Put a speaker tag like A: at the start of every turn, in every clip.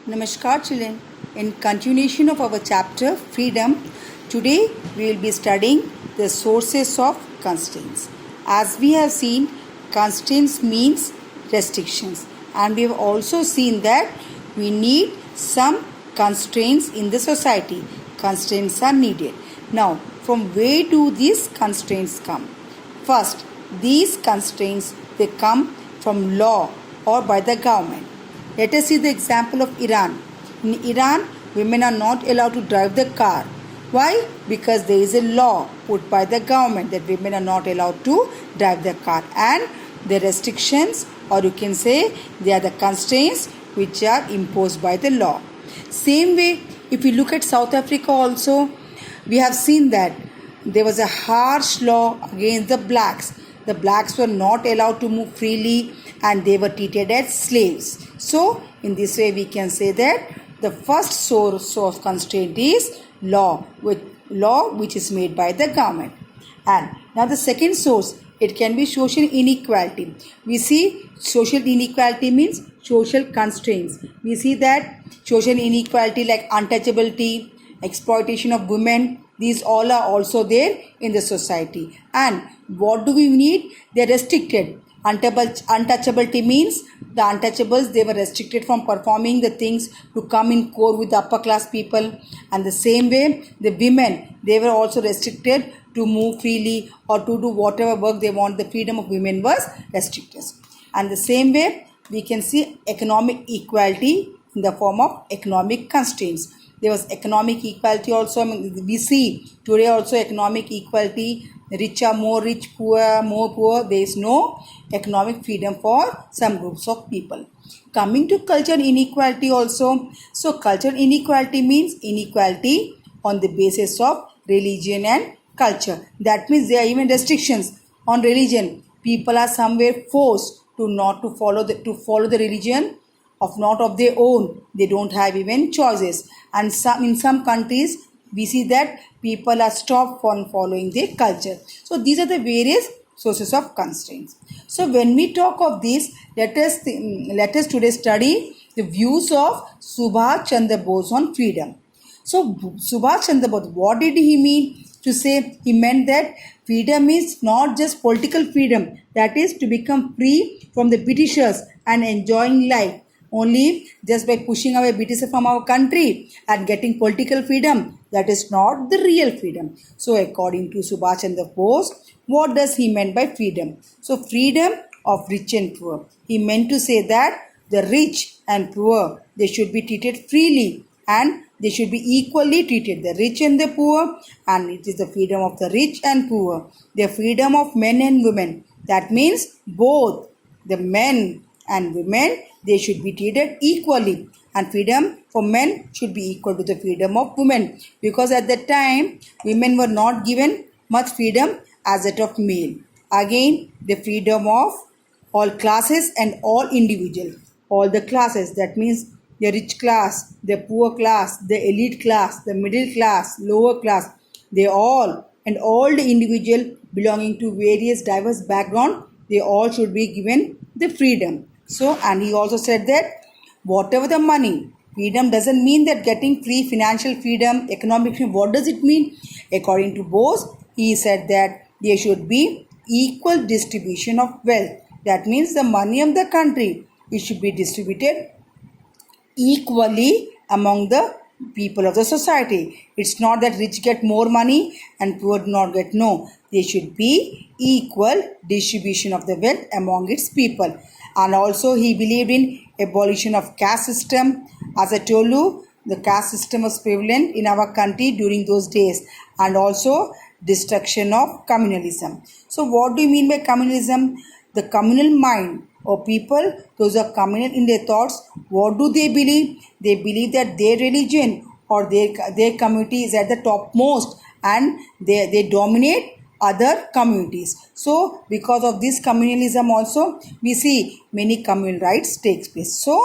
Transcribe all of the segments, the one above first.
A: Namaskar children. In continuation of our chapter Freedom, today we will be studying the sources of constraints. As we have seen, constraints means restrictions, and we have also seen that we need some constraints in the society. Constraints are needed. Now, from where do these constraints come? First, these constraints they come from law or by the government. Let us see the example of Iran. In Iran, women are not allowed to drive the car. Why? Because there is a law put by the government that women are not allowed to drive the car. And the restrictions, or you can say they are the constraints which are imposed by the law. Same way, if you look at South Africa also, we have seen that there was a harsh law against the blacks. The blacks were not allowed to move freely and they were treated as slaves. So, in this way we can say that the first source of constraint is law which is made by the government. And now the second source, it can be social inequality. We see social inequality means social constraints. We see that social inequality like untouchability, exploitation of women, these all are also there in the society. And what do we need? They are restricted. Untouchability means the untouchables, they were restricted from performing the things to come in core with the upper class people. And the same way, the women, they were also restricted to move freely or to do whatever work they want. The freedom of women was restricted. And the same way, we can see economic equality in the form of economic constraints. There was economic equality also. We see today also economic equality. Rich are more rich, poor are more poor. There is no economic freedom for some groups of people. Coming to cultural inequality also. So cultural inequality means inequality on the basis of religion and culture. That means there are even restrictions on religion. People are somewhere forced to follow the religion of not of their own. They don't have even choices. And in some countries we see that people are stopped from following their culture. So these are the various sources of constraints. So when we talk of this, let us today study the views of Subhash Chandra Bose on freedom. So Subhash Chandra Bose, what did he mean to say? He meant that freedom is not just political freedom, that is to become free from the Britishers and enjoying life only just by pushing away Britishers from our country and getting political freedom. That is not the real freedom. So according to Subhash Chandra Bose, what does he mean by freedom? So freedom of rich and poor. He meant to say that the rich and poor, they should be treated freely and they should be equally treated, the rich and the poor, and it is the freedom of the rich and poor, the freedom of men and women. That means both the men and women, they should be treated equally, and freedom for men should be equal to the freedom of women, because at that time women were not given much freedom as that of male. Again, the freedom of all classes and all individuals, all the classes, that means the rich class, the poor class, the elite class, the middle class, lower class, they all and all the individual belonging to various diverse background, they all should be given the freedom. So, and he also said that whatever the money, freedom doesn't mean that getting free financial freedom, economic freedom. What does it mean? According to Bose, he said that there should be equal distribution of wealth. That means the money of the country, it should be distributed equally among the people of the society. It's not that rich get more money and poor do not get. No, there should be equal distribution of the wealth among its people. And also he believed in abolition of caste system. As I told you, the caste system was prevalent in our country during those days, and also destruction of communalism. So what do you mean by communalism? The communal mind or people, those are communal in their thoughts. What do they believe? They believe that their religion or their community is at the topmost and they dominate other communities. So because of this communalism also, we see many communal rights takes place. So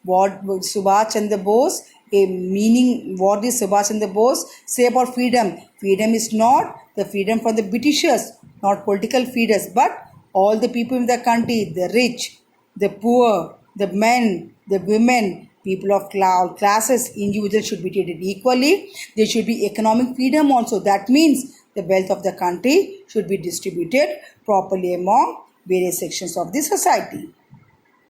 A: what Subhash Chandra Bose, what does Subhash Chandra Bose say about freedom? Freedom is not the freedom from the Britishers, not political freedoms, but all the people in the country, the rich, the poor, the men, the women, People of all classes, individuals should be treated equally. There should be economic freedom also. That means the wealth of the country should be distributed properly among various sections of the society.